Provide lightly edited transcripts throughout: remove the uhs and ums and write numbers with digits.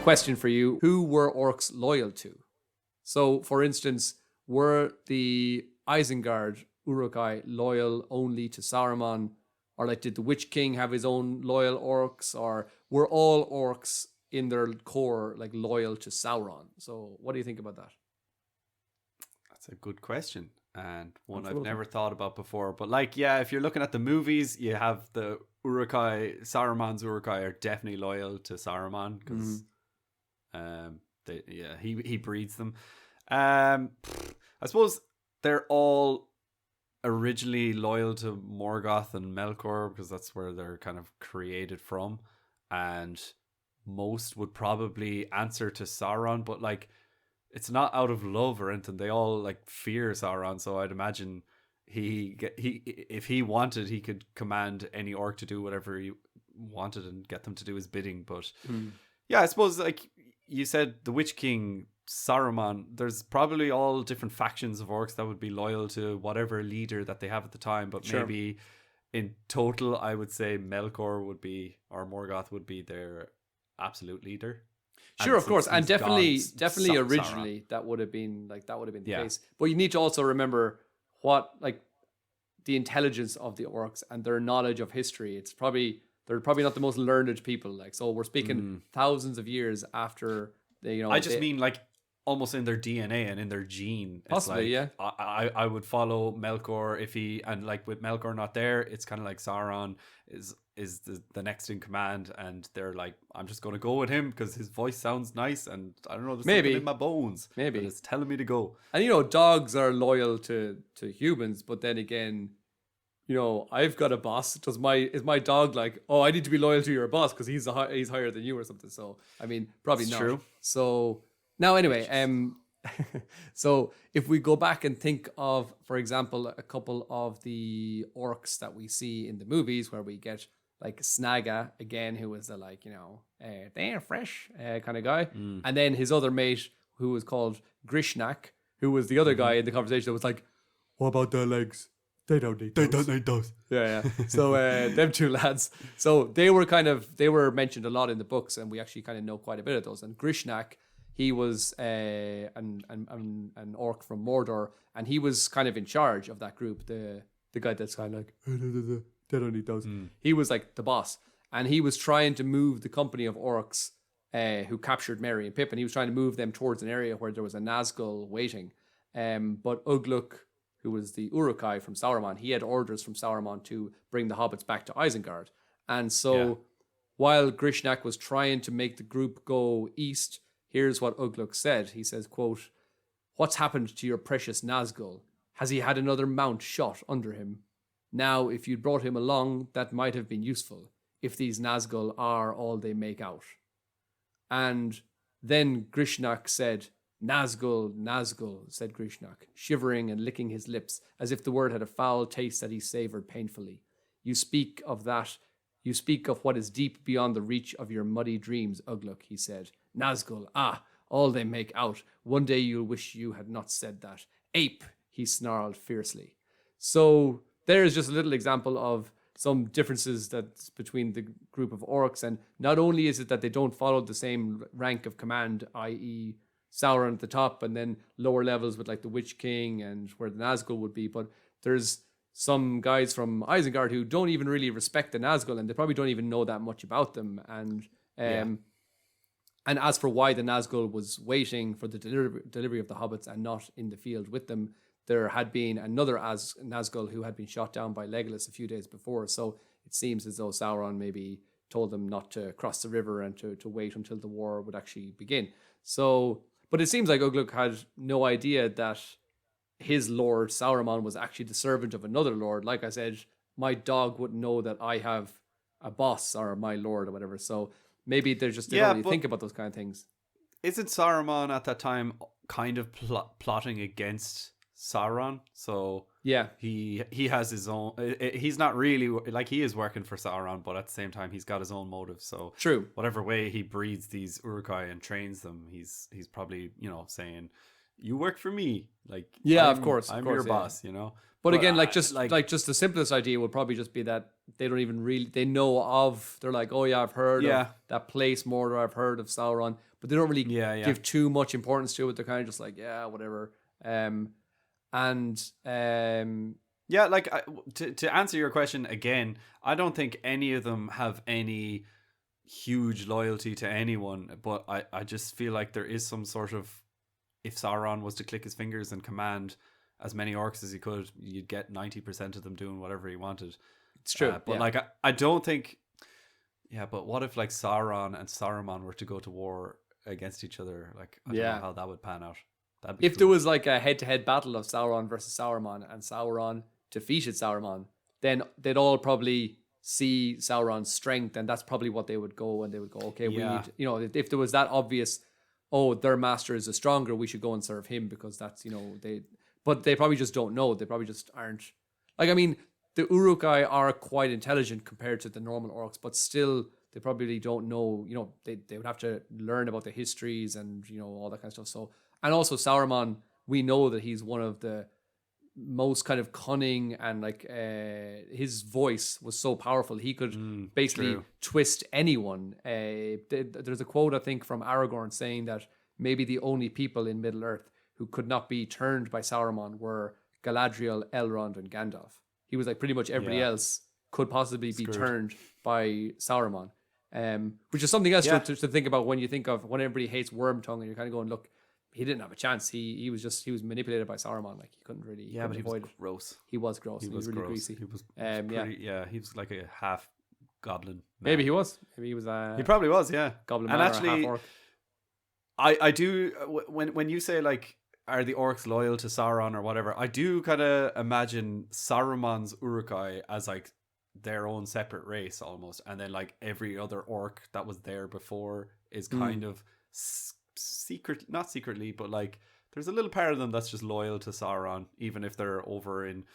Question for you. Who were orcs loyal to? So, for instance, were the Isengard Uruk-hai loyal only to Saruman? Or like, did the Witch King have his own loyal orcs? Or were all orcs in their core like loyal to Sauron? So what do you think about that? That's a good question. And one I've never thought about before. But like, yeah, if you're looking at the movies, you have the Uruk-hai, Saruman's Uruk-hai are definitely loyal to Saruman because he breeds them. I suppose they're all originally loyal to Morgoth and Melkor because that's where they're kind of created from, and most would probably answer to Sauron, but like it's not out of love or anything. They all like fear Sauron, so I'd imagine he if he wanted, he could command any orc to do whatever he wanted and get them to do his bidding. But yeah, I suppose like you said, the Witch King, Saruman, there's probably all different factions of orcs that would be loyal to whatever leader that they have at the time, but maybe in total I would say Melkor would be, or Morgoth would be their absolute leader. Sure, of course, and definitely originally Sauron. that would have been the case. But you need to also remember what like the intelligence of the orcs and their knowledge of history. They're probably not the most learned people. Like, so we're speaking thousands of years after they. I just mean like almost in their DNA and in their gene. Possibly, like, yeah. I would follow Melkor and like with Melkor not there, it's kind of like Sauron is the next in command, and they're like, I'm just going to go with him because his voice sounds nice, and I don't know, there's something in my bones. Maybe it's telling me to go. And dogs are loyal to humans, but then again, I've got a boss. Is my dog like, oh, I need to be loyal to your boss because he's higher than you or something? So I mean, probably not. True. So now anyway, so if we go back and think of, for example, a couple of the orcs that we see in the movies where we get like Snaga again, who was the like, they're fresh kind of guy. And then his other mate who was called Grishnak, who was the other guy in the conversation that was like, what about their legs? They don't need those. Yeah. So them two lads. So they were mentioned a lot in the books, and we actually kind of know quite a bit of those. And Grishnak, he was an orc from Mordor, and he was kind of in charge of that group. The guy that's kind of like, they don't need those. He was like the boss, and he was trying to move the company of orcs who captured Merry and Pippin. He was trying to move them towards an area where there was a Nazgul waiting. But Ugluk, who was the Uruk-hai from Sauron, he had orders from Sauron to bring the hobbits back to Isengard. And so while Grishnak was trying to make the group go east, here's what Ugluk said. He says, quote, "What's happened to your precious Nazgul? Has he had another mount shot under him? Now, if you'd brought him along, that might have been useful, if these Nazgul are all they make out." And then Grishnak said, "Nazgul, Nazgul," said Grishnak, shivering and licking his lips, as if the word had a foul taste that he savoured painfully. You speak of what is deep beyond the reach of your muddy dreams, Ugluk," he said. "Nazgul, all they make out. One day you'll wish you had not said that. Ape," he snarled fiercely. So there is just a little example of some differences that's between the group of orcs. And not only is it that they don't follow the same rank of command, i.e., Sauron at the top, and then lower levels with like the Witch King and where the Nazgul would be. But there's some guys from Isengard who don't even really respect the Nazgul, and they probably don't even know that much about them. And as for why the Nazgul was waiting for the delivery of the hobbits and not in the field with them, there had been another Nazgul who had been shot down by Legolas a few days before. So it seems as though Sauron maybe told them not to cross the river and to wait until the war would actually begin. So, but it seems like Ugluk had no idea that his lord, Sauron, was actually the servant of another lord. Like I said, my dog wouldn't know that I have a boss or my lord or whatever. So maybe they don't really think about those kind of things. Isn't Saruman at that time kind of plotting against Sauron? So yeah, he has his own. He's not really like, he is working for Sauron, but at the same time he's got his own motive. So true. Whatever way he breeds these Uruk-hai and trains them, he's probably saying, "You work for me." Like, yeah, of course, I'm your boss. But again, just the simplest idea would probably just be that they don't even really, they know of, they're like, oh yeah, I've heard of that place Mordor, I've heard of Sauron, but they don't really Yeah. give too much importance to it. They're kind of just like, yeah, whatever. Yeah, like to answer your question again, I don't think any of them have any huge loyalty to anyone, but I just feel like there is some sort of, if Sauron was to click his fingers and command as many orcs as he could, you'd get 90% of them doing whatever he wanted. It's true. But like I don't think, yeah, but what if like Sauron and Saruman were to go to war against each other? Like, I don't know how that would pan out. If there was like a head-to-head battle of Sauron versus Saruman, and Sauron defeated Saruman, then they'd all probably see Sauron's strength, and that's probably what they would go, and they would go, okay, we need, you know, if there was that obvious, oh, their master is a stronger, we should go and serve him, because that's, you know, but they probably just don't know. They probably just aren't, like, I mean, the Uruk-hai are quite intelligent compared to the normal orcs, but still, they probably don't know, you know, they would have to learn about the histories and, you know, all that kind of stuff. So, and also Saruman, we know that he's one of the most kind of cunning, and like his voice was so powerful, he could basically twist anyone. There's a quote, I think, from Aragorn saying that maybe the only people in Middle Earth who could not be turned by Saruman were Galadriel, Elrond, and Gandalf. He was like, pretty much everybody else could possibly be turned by Saruman, which is something else to think about when you think of, when everybody hates Wormtongue, and you're kind of going, look, he didn't have a chance. He was manipulated by Saruman. Like, he couldn't really. Yeah, but he was gross. He was gross. He was really greasy. He was pretty, he was like a half goblin. Man. Maybe he was. Maybe he was. He probably was. Yeah, goblin. And Man, actually, or half orc. I do, when you say like, are the orcs loyal to Sauron or whatever, I do kind of imagine Saruman's Uruk-hai as like their own separate race almost, and then like every other orc that was there before is kind of not secretly, but like there's a little part of them that's just loyal to Sauron, even if they're over in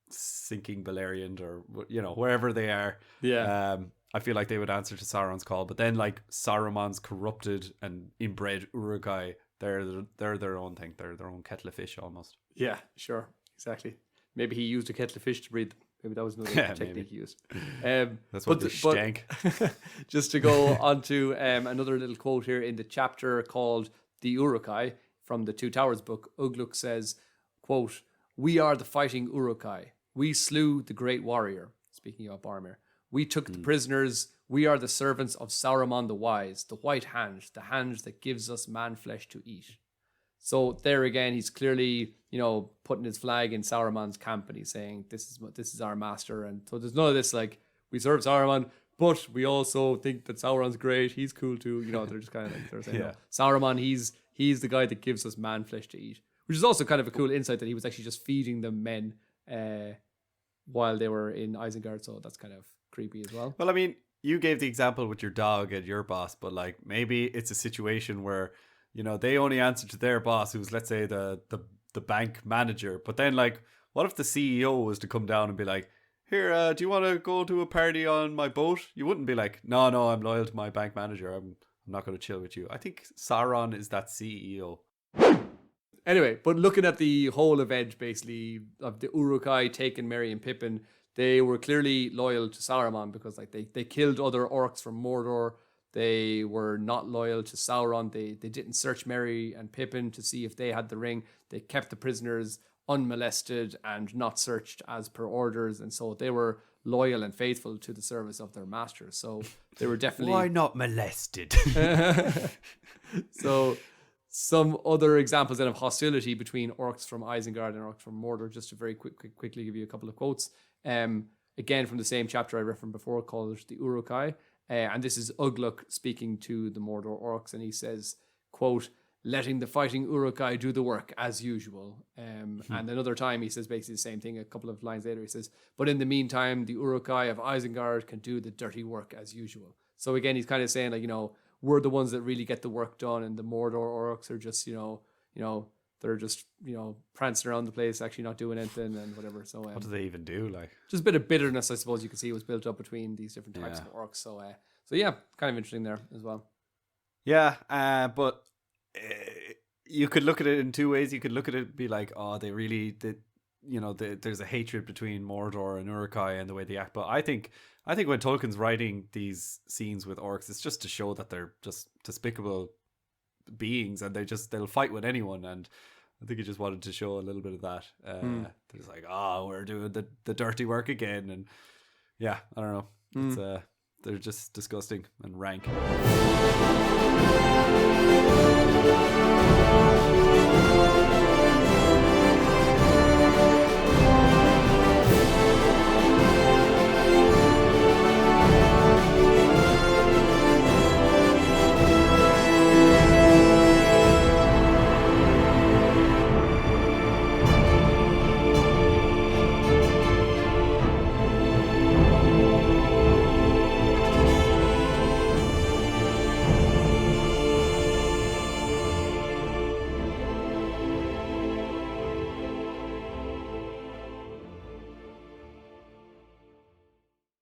sinking Beleriand or, you know, wherever they are. I feel like they would answer to Sauron's call. But then like Saruman's corrupted and inbred Uruk-hai, they're their own thing. They're their own kettle of fish almost. Yeah, sure, exactly. Maybe he used a kettle of fish to breed them. Maybe that was another technique he used. That's what they stank. Just to go on to another little quote here in the chapter called The Uruk-hai from the Two Towers book, Ugluk says, quote, "We are the fighting Uruk-hai. We slew the great warrior," speaking of Boromir. "We took the prisoners. We are the servants of Saruman the Wise, the white hand, the hand that gives us man flesh to eat." So there again, he's clearly, you know, putting his flag in Saruman's camp, and he's saying, this is our master. And so there's none of this like, we serve Saruman, but we also think that Sauron's great. He's cool too. You know, they're just kind of like, they're saying, no, Saruman, he's the guy that gives us man flesh to eat, which is also kind of a cool insight that he was actually just feeding them men while they were in Isengard. So that's kind of creepy as well. Well, I mean, you gave the example with your dog and your boss, but like maybe it's a situation where, you know, they only answer to their boss, who's, let's say, the bank manager. But then, like, what if the CEO was to come down and be like, "Here, do you want to go to a party on my boat?" You wouldn't be like, no, I'm loyal to my bank manager. I'm not going to chill with you. I think Sauron is that CEO. Anyway, but looking at the whole event, basically, of the Uruk-hai taking Merry and Pippin, they were clearly loyal to Saruman because, like, they killed other orcs from Mordor. They were not loyal to Sauron. They didn't search Merry and Pippin to see if they had the ring. They kept the prisoners unmolested and not searched as per orders. And so they were loyal and faithful to the service of their master. So they were definitely... Why not molested? So some other examples then of hostility between orcs from Isengard and orcs from Mordor, just to very quickly give you a couple of quotes. Again, from the same chapter I referenced before, called The Uruk-hai. And this is Ugluk speaking to the Mordor orcs, and he says, quote, "Letting the fighting Uruk-hai do the work as usual." And another time he says basically the same thing. A couple of lines later he says, "But in the meantime, the Uruk-hai of Isengard can do the dirty work as usual." So again, he's kind of saying, like, you know, we're the ones that really get the work done, and the Mordor orcs are just, you know, they're just, you know, prancing around the place, actually not doing anything and whatever. So what do they even do? Like, just a bit of bitterness, I suppose you can see, was built up between these different types of orcs. So yeah, kind of interesting there as well. Yeah, but you could look at it in two ways. You could look at it and be like, oh, they really did. You know, there's a hatred between Mordor and Uruk-hai and the way they act. But I think when Tolkien's writing these scenes with orcs, it's just to show that they're just despicable beings, and they'll fight with anyone. And I think he just wanted to show a little bit of that. It's like, we're doing the dirty work again, and yeah, I don't know. It's they're just disgusting and rank.